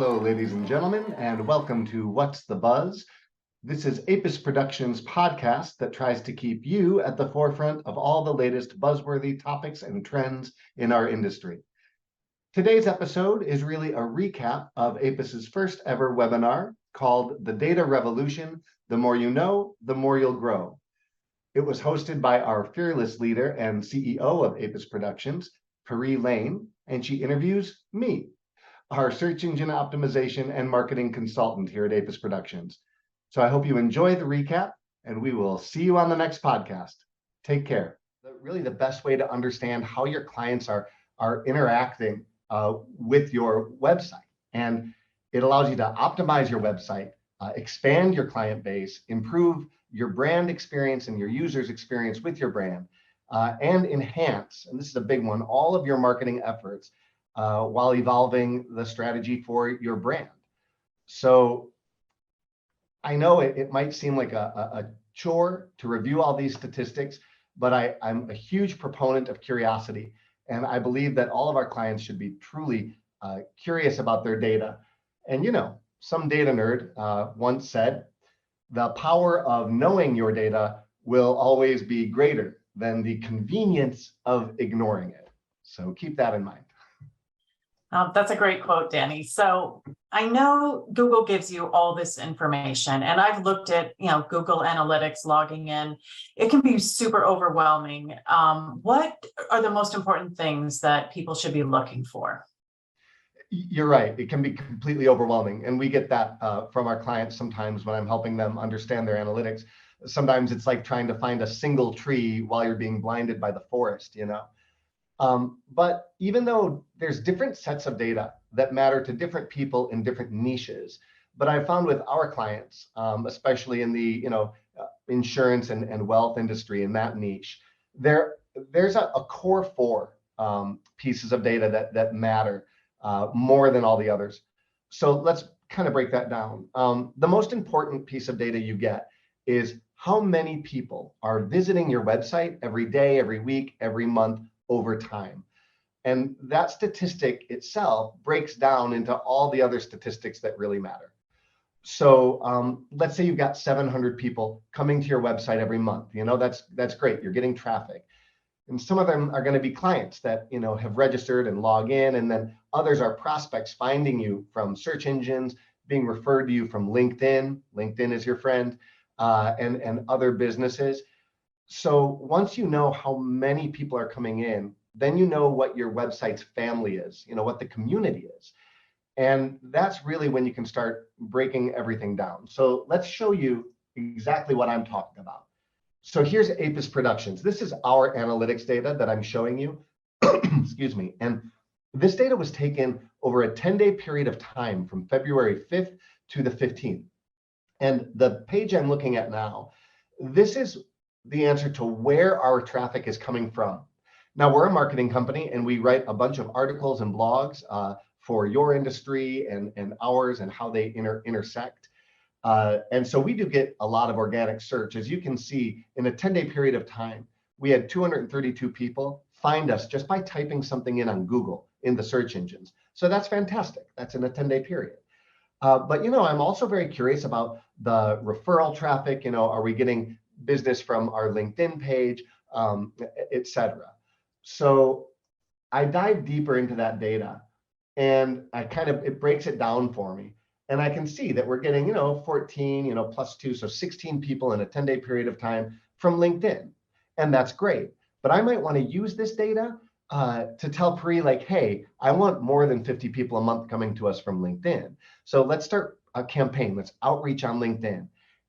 Hello, ladies and gentlemen, and welcome to What's the Buzz? This is Apis Productions' podcast that tries to keep you at the forefront of all the latest buzzworthy topics and trends in our industry. Today's episode is really a recap of Apis's first ever webinar called The Data Revolution, The More You Know, The More You'll Grow. It was hosted by our fearless leader and CEO of Apis Productions, Peri Lane, and she interviews me, our search engine optimization and marketing consultant here at Apis Productions. So I hope you enjoy the recap, and we will see you on the next podcast. Take care. Really, the best way to understand how your clients are interacting with your website. And it allows you to optimize your website, expand your client base, improve your brand experience and your users' experience with your brand, and enhance, and this is a big one, all of your marketing efforts while evolving the strategy for your brand. So I know it might seem like a chore to review all these statistics, but I'm a huge proponent of curiosity. And I believe that all of our clients should be truly curious about their data. And some data nerd once said, the power of knowing your data will always be greater than the convenience of ignoring it. So keep that in mind. That's a great quote, Danny. So I know Google gives you all this information, and I've looked at, Google Analytics logging in. It can be super overwhelming. What are the most important things that people should be looking for? You're right. It can be completely overwhelming. And we get that from our clients sometimes when I'm helping them understand their analytics. Sometimes it's like trying to find a single tree while you're being blinded by the forest, But even though there's different sets of data that matter to different people in different niches, but I found with our clients, especially in the insurance and wealth industry in that niche, there's a core four pieces of data that matter more than all the others. So let's kind of break that down. The most important piece of data you get is how many people are visiting your website every day, every week, every month, over time. And that statistic itself breaks down into all the other statistics that really matter. So let's say you've got 700 people coming to your website every month. That's great. You're getting traffic. And some of them are going to be clients that have registered and log in, and then others are prospects finding you from search engines, being referred to you from LinkedIn. LinkedIn is your friend, and other businesses. So once you know how many people are coming in, then you know what your website's family is, what the community is. And that's really when you can start breaking everything down. So let's show you exactly what I'm talking about. So here's Apis Productions. This is our analytics data that I'm showing you. Excuse me. And this data was taken over a 10-day period of time from February 5th to the 15th. And the page I'm looking at now, this is the answer to where our traffic is coming from. Now, we're a marketing company, and we write a bunch of articles and blogs for your industry and ours and how they intersect. And so we do get a lot of organic search. As you can see, in a 10-day period of time, we had 232 people find us just by typing something in on Google in the search engines. So that's fantastic. That's in a 10-day period. But, I'm also very curious about the referral traffic. Are we getting business from our LinkedIn page, et cetera. So I dive deeper into that data, and it breaks it down for me. And I can see that we're getting, 14, plus 2, so 16 people in a 10-day period of time from LinkedIn. And that's great. But I might want to use this data to tell Peri, hey, I want more than 50 people a month coming to us from LinkedIn. So let's start a campaign. Let's outreach on LinkedIn.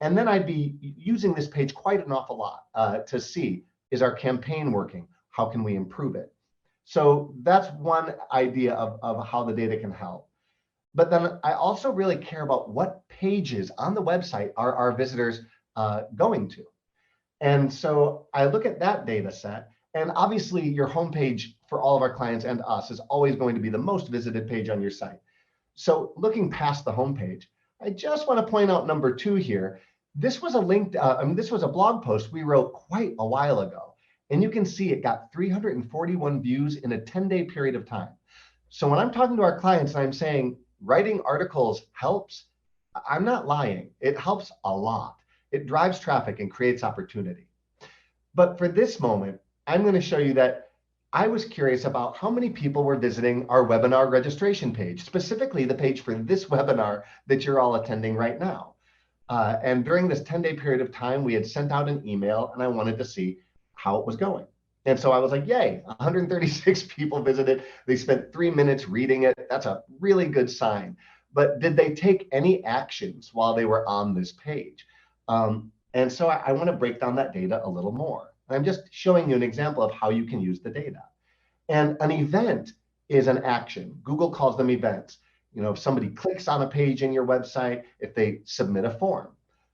And then I'd be using this page quite an awful lot to see, is our campaign working? How can we improve it? So that's one idea of how the data can help. But then I also really care about what pages on the website are our visitors going to. And so I look at that data set, and obviously your homepage for all of our clients and us is always going to be the most visited page on your site. So looking past the homepage, I just want to point out number 2 here. This was this was a blog post we wrote quite a while ago. And you can see it got 341 views in a 10-day period of time. So when I'm talking to our clients and I'm saying, writing articles helps. I'm not lying. It helps a lot. It drives traffic and creates opportunity. But for this moment, I'm going to show you that I was curious about how many people were visiting our webinar registration page, specifically the page for this webinar that you're all attending right now. And during this 10-day period of time, we had sent out an email and I wanted to see how it was going. And so I was like, yay, 136 people visited. They spent 3 minutes reading it. That's a really good sign. But did they take any actions while they were on this page? And so I want to break down that data a little more. I'm just showing you an example of how you can use the data. And an event is an action. Google calls them events. If somebody clicks on a page in your website, if they submit a form.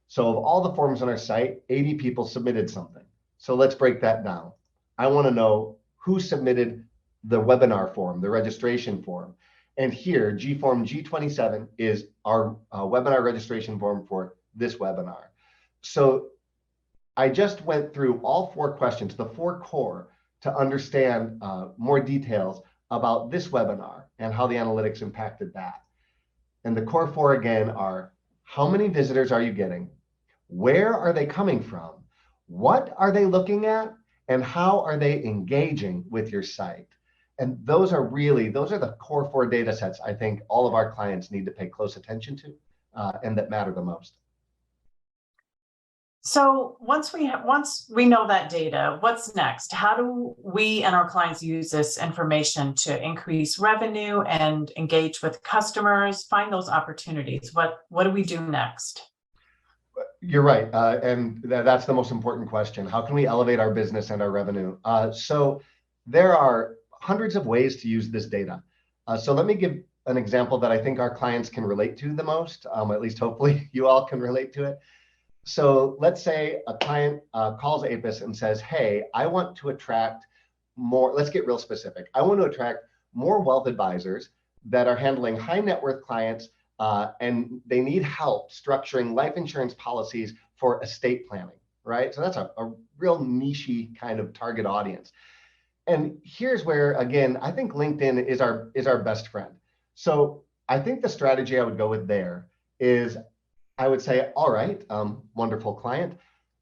So of all the forms on our site, 80 people submitted something. So let's break that down. I want to know who submitted the webinar form, the registration form. And here, G-Form G27 is our webinar registration form for this webinar. So I just went through all 4 questions, the 4 core, to understand more details about this webinar and how the analytics impacted that. And the core 4 again are: how many visitors are you getting? Where are they coming from? What are they looking at? And how are they engaging with your site? And those are the core 4 data sets I think all of our clients need to pay close attention to and that matter the most. So once we know that data, what's next? How do we and our clients use this information to increase revenue and engage with customers, find those opportunities? What do we do next? You're right. And that's the most important question. How can we elevate our business and our revenue? So there are hundreds of ways to use this data. So let me give an example that I think our clients can relate to the most, at least hopefully you all can relate to it. So let's say a client calls APIS and says, hey, I want to attract more, let's get real specific. I want to attract more wealth advisors that are handling high net worth clients and they need help structuring life insurance policies for estate planning, right? So that's a real niche kind of target audience. And here's where, again, I think LinkedIn is our best friend. So I think the strategy I would go with there is I would say, all right, wonderful client,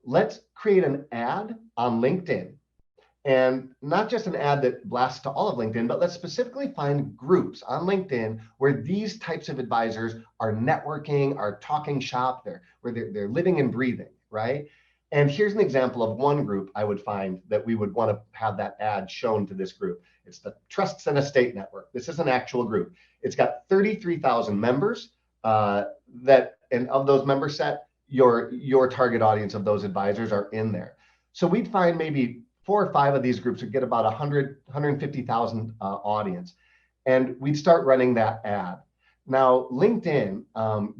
let's create an ad on LinkedIn. And not just an ad that blasts to all of LinkedIn, but let's specifically find groups on LinkedIn where these types of advisors are networking, are talking shop, where they're living and breathing, right? And here's an example of one group I would find that we would want to have that ad shown to this group. It's the Trusts and Estate Network. This is an actual group. It's got 33,000 members and of those member set, your target audience of those advisors are in there. So we'd find maybe 4 or 5 of these groups would get about 150,000 audience. And we'd start running that ad. Now, LinkedIn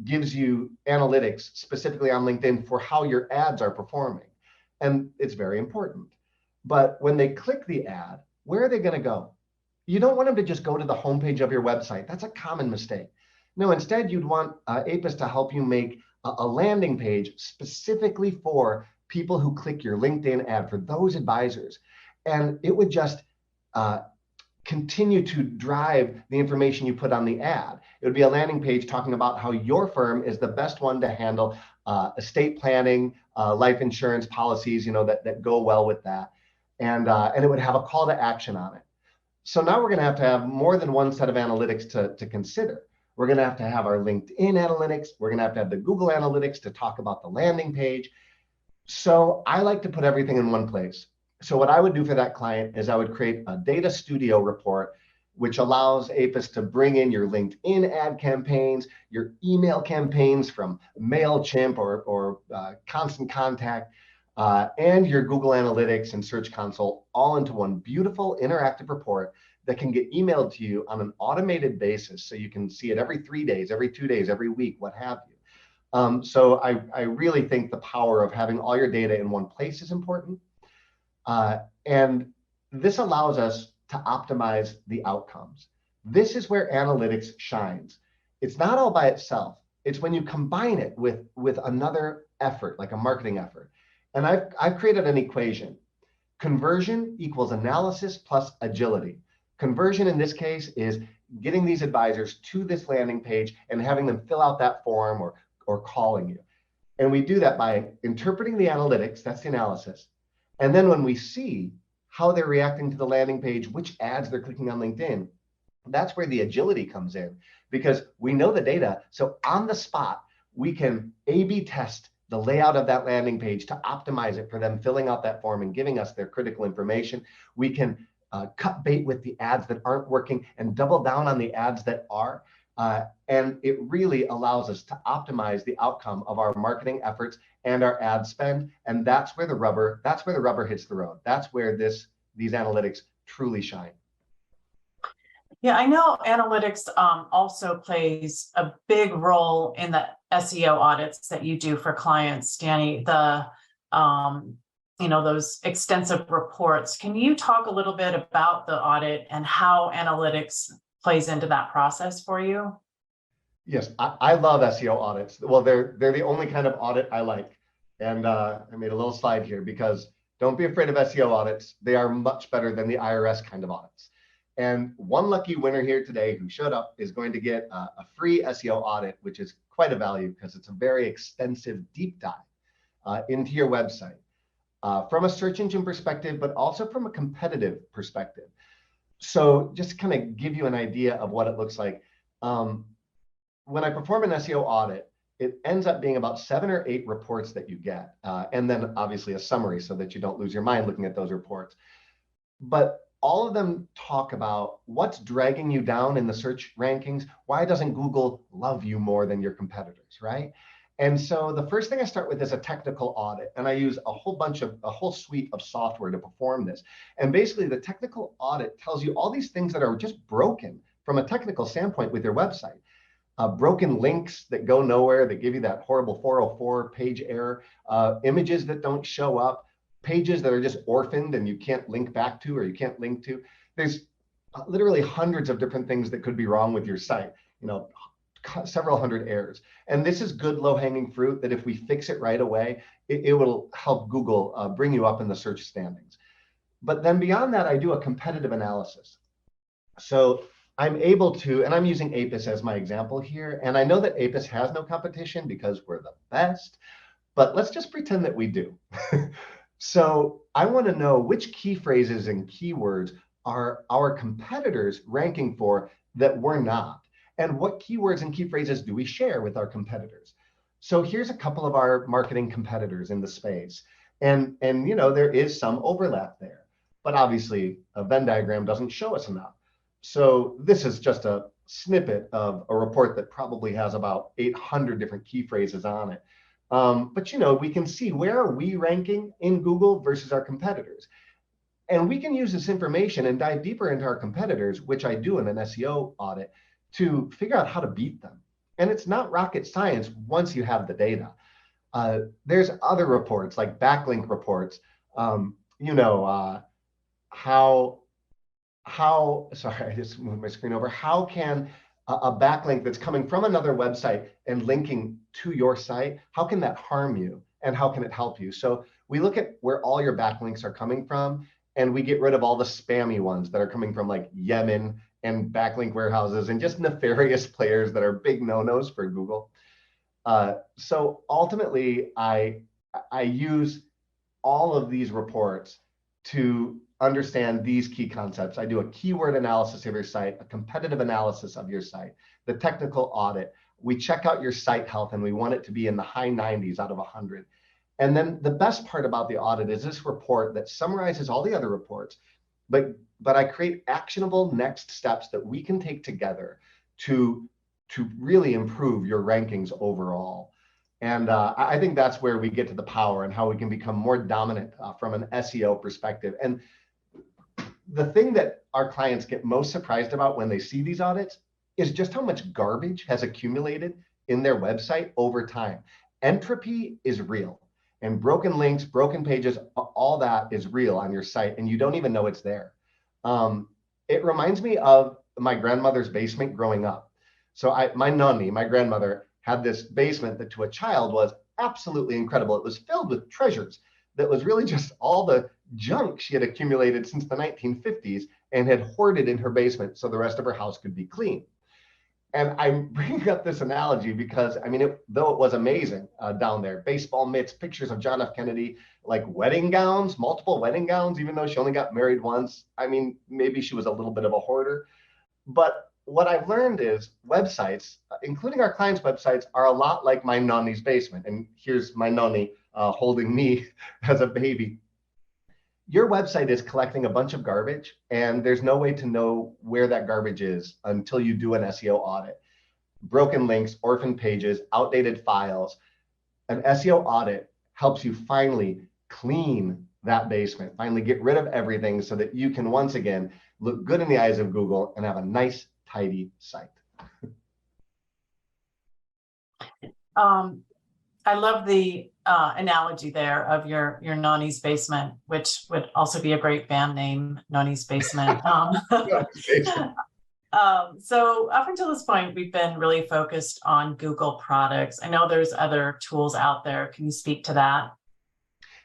gives you analytics specifically on LinkedIn for how your ads are performing. And it's very important. But when they click the ad, where are they going to go? You don't want them to just go to the homepage of your website. That's a common mistake. No, instead, you'd want APIS to help you make a landing page specifically for people who click your LinkedIn ad, for those advisors. And it would just continue to drive the information you put on the ad. It would be a landing page talking about how your firm is the best one to handle estate planning, life insurance policies, that go well with that. And it would have a call to action on it. So now we're going to have more than one set of analytics to consider. We're going to have our LinkedIn analytics. We're going to have the Google analytics to talk about the landing page. So I like to put everything in one place. So what I would do for that client is I would create a data studio report, which allows APIS to bring in your LinkedIn ad campaigns, your email campaigns from MailChimp or Constant Contact, and your Google Analytics and Search Console all into one beautiful interactive report that can get emailed to you on an automated basis. So you can see it every 3 days, every 2 days, every week, what have you. So I really think the power of having all your data in one place is important. And this allows us to optimize the outcomes. This is where analytics shines. It's not all by itself. It's when you combine it with another effort, like a marketing effort. And I've created an equation. Conversion equals analysis plus agility. Conversion in this case is getting these advisors to this landing page and having them fill out that form or calling you. And we do that by interpreting the analytics, that's the analysis. And then when we see how they're reacting to the landing page, which ads they're clicking on LinkedIn, that's where the agility comes in, because we know the data. So on the spot, we can A/B test the layout of that landing page to optimize it for them filling out that form and giving us their critical information. We can cut bait with the ads that aren't working and double down on the ads that are. And it really allows us to optimize the outcome of our marketing efforts and our ad spend. And that's where the rubber hits the road. That's where these analytics truly shine. Yeah, I know analytics also plays a big role in the SEO audits that you do for clients, Danny. Those extensive reports. Can you talk a little bit about the audit and how analytics plays into that process for you? Yes, I love SEO audits. Well, they're the only kind of audit I like. And I made a little slide here because don't be afraid of SEO audits. They are much better than the IRS kind of audits. And one lucky winner here today who showed up is going to get a free SEO audit, which is quite a value because it's a very extensive deep dive into your website from a search engine perspective, but also from a competitive perspective. So just to kind of give you an idea of what it looks like, when I perform an SEO audit, it ends up being about 7 or 8 reports that you get, and then obviously a summary so that you don't lose your mind looking at those reports. But all of them talk about what's dragging you down in the search rankings. Why doesn't Google love you more than your competitors, right? And so the first thing I start with is a technical audit, and I use a whole suite of software to perform this. And basically the technical audit tells you all these things that are just broken from a technical standpoint with your website. Broken links that go nowhere, that give you that horrible 404 page error, images that don't show up, pages that are just orphaned and you can't link back to or you can't link to. There's literally hundreds of different things that could be wrong with your site, several hundred errors. And this is good low-hanging fruit that if we fix it right away, it will help Google bring you up in the search standings. But then beyond that, I do a competitive analysis. So I'm able to, and I'm using Apis as my example here, and I know that Apis has no competition because we're the best, but let's just pretend that we do. So I want to know which key phrases and keywords are our competitors ranking for that we're not, and what keywords and key phrases do we share with our competitors. So here's a couple of our marketing competitors in the space, and there is some overlap there, but obviously a Venn diagram doesn't show us enough. So this is just a snippet of a report that probably has about 800 different key phrases on it. But we can see where are we ranking in Google versus our competitors. And we can use this information and dive deeper into our competitors, which I do in an SEO audit, to figure out how to beat them. And it's not rocket science once you have the data. There's other reports like backlink reports, sorry, I just moved my screen over. How can a backlink that's coming from another website and linking to your site, how can that harm you and how can it help you? So we look at where all your backlinks are coming from and we get rid of all the spammy ones that are coming from like Yemen and backlink warehouses and just nefarious players that are big no-nos for Google. So ultimately, I use all of these reports to understand these key concepts. I do a keyword analysis of your site, a competitive analysis of your site, the technical audit. We check out your site health and we want it to be in the high 90s out of 100. And then the best part about the audit is this report that summarizes all the other reports, but I create actionable next steps that we can take together to really improve your rankings overall. And I think that's where we get to the power and how we can become more dominant from an SEO perspective. And the thing that our clients get most surprised about when they see these audits is just how much garbage has accumulated in their website over time. Entropy is real, and broken links, broken pages, all that is real on your site, and you don't even know it's there. It reminds me of my grandmother's basement growing up. So my nanny, my grandmother, had this basement that to a child was absolutely incredible. It was filled with treasures that was really just all the junk she had accumulated since the 1950s and had hoarded in her basement so the rest of her house could be clean. And I'm bringing up this analogy because, I mean, though it was amazing down there, baseball mitts, pictures of John F. Kennedy, like wedding gowns, multiple wedding gowns, even though she only got married once. I mean, maybe she was a little bit of a hoarder. But what I've learned is websites, including our clients' websites, are a lot like my nonny's basement. And here's my nonny holding me as a baby. Your website is collecting a bunch of garbage, and there's no way to know where that garbage is until you do an SEO audit. Broken links, orphan pages, outdated files. An SEO audit helps you finally clean that basement, finally get rid of everything so that you can once again look good in the eyes of Google and have a nice, tidy site. I love the analogy there of your nonny's basement, which would also be a great band name, Nonny's Basement. So up until this point, we've been really focused on Google products. I know there's other tools out there. Can you speak to that?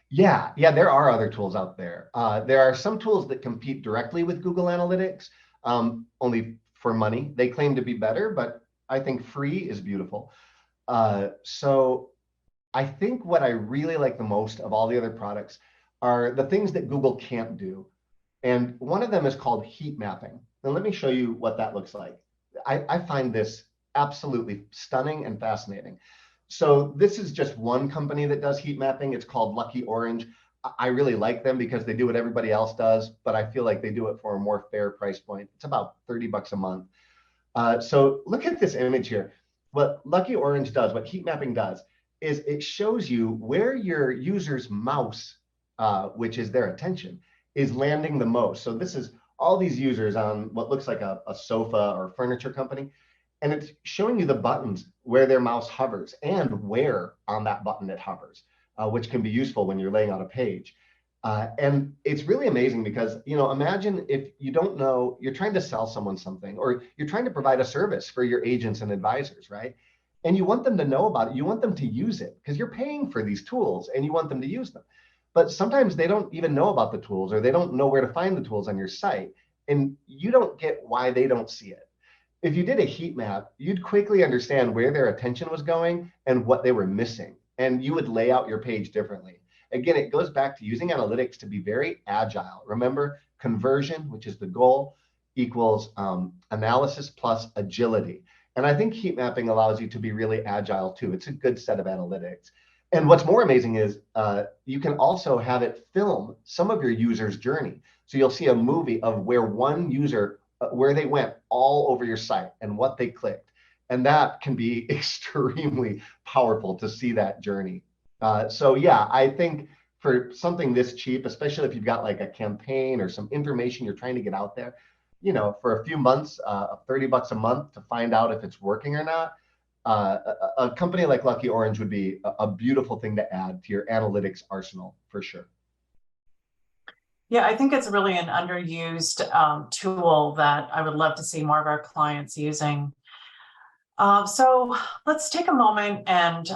Yeah, there are other tools out there. There are some tools that compete directly with Google Analytics, only for money. They claim to be better, but I think free is beautiful. So I think what I really like the most of all the other products are the things that Google can't do. And one of them is called heat mapping. And let me show you what that looks like. I find this absolutely stunning and fascinating. So this is just one company that does heat mapping. It's called Lucky Orange. I really like them because they do what everybody else does, but I feel like they do it for a more fair price point. It's about $30 a month. So look at this image here. What Lucky Orange does, what heat mapping does, is it shows you where your user's mouse, which is their attention, is landing the most. So this is all these users on what looks like a sofa or furniture company, and it's showing you the buttons where their mouse hovers and where on that button it hovers, which can be useful when you're laying out a page. And it's really amazing because, imagine if you don't know, you're trying to sell someone something, or you're trying to provide a service for your agents and advisors, right? And you want them to know about it. You want them to use it because you're paying for these tools and you want them to use them. But sometimes they don't even know about the tools, or they don't know where to find the tools on your site. And you don't get why they don't see it. If you did a heat map, you'd quickly understand where their attention was going and what they were missing. And you would lay out your page differently. Again, it goes back to using analytics to be very agile. Remember, conversion, which is the goal, equals analysis plus agility. And I think heat mapping allows you to be really agile too. It's a good set of analytics. And what's more amazing is you can also have it film some of your users' journey. So you'll see a movie of where one user, where they went all over your site and what they clicked. And that can be extremely powerful to see that journey. So yeah, I think for something this cheap, especially if you've got like a campaign or some information you're trying to get out there, for a few months, $30 a month to find out if it's working or not, a company like Lucky Orange would be a beautiful thing to add to your analytics arsenal for sure. Yeah, I think it's really an underused tool that I would love to see more of our clients using. So let's take a moment and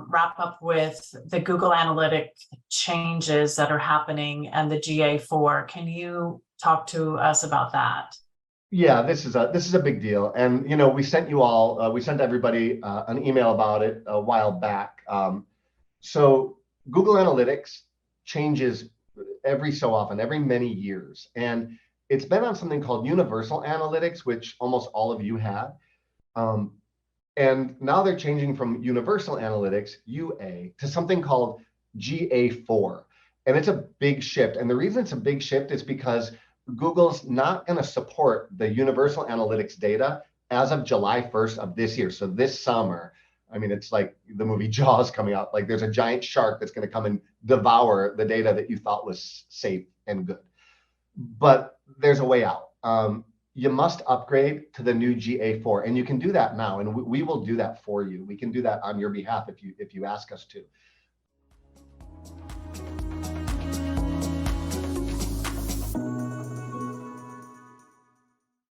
wrap up with the Google Analytic changes that are happening and the GA4. Can you talk to us about that? Yeah, this is a big deal, and we sent everybody an email about it a while back. So Google Analytics changes every so often, every many years, and it's been on something called Universal Analytics, which almost all of you had. And now they're changing from Universal Analytics, UA, to something called GA4. And it's a big shift. And the reason it's a big shift is because Google's not going to support the Universal Analytics data as of July 1st of this year. So this summer, I mean, it's like the movie Jaws coming out. Like there's a giant shark that's going to come and devour the data that you thought was safe and good. But there's a way out. You must upgrade to the new GA4, and you can do that now, and we will do that for you. We can do that on your behalf if you ask us to.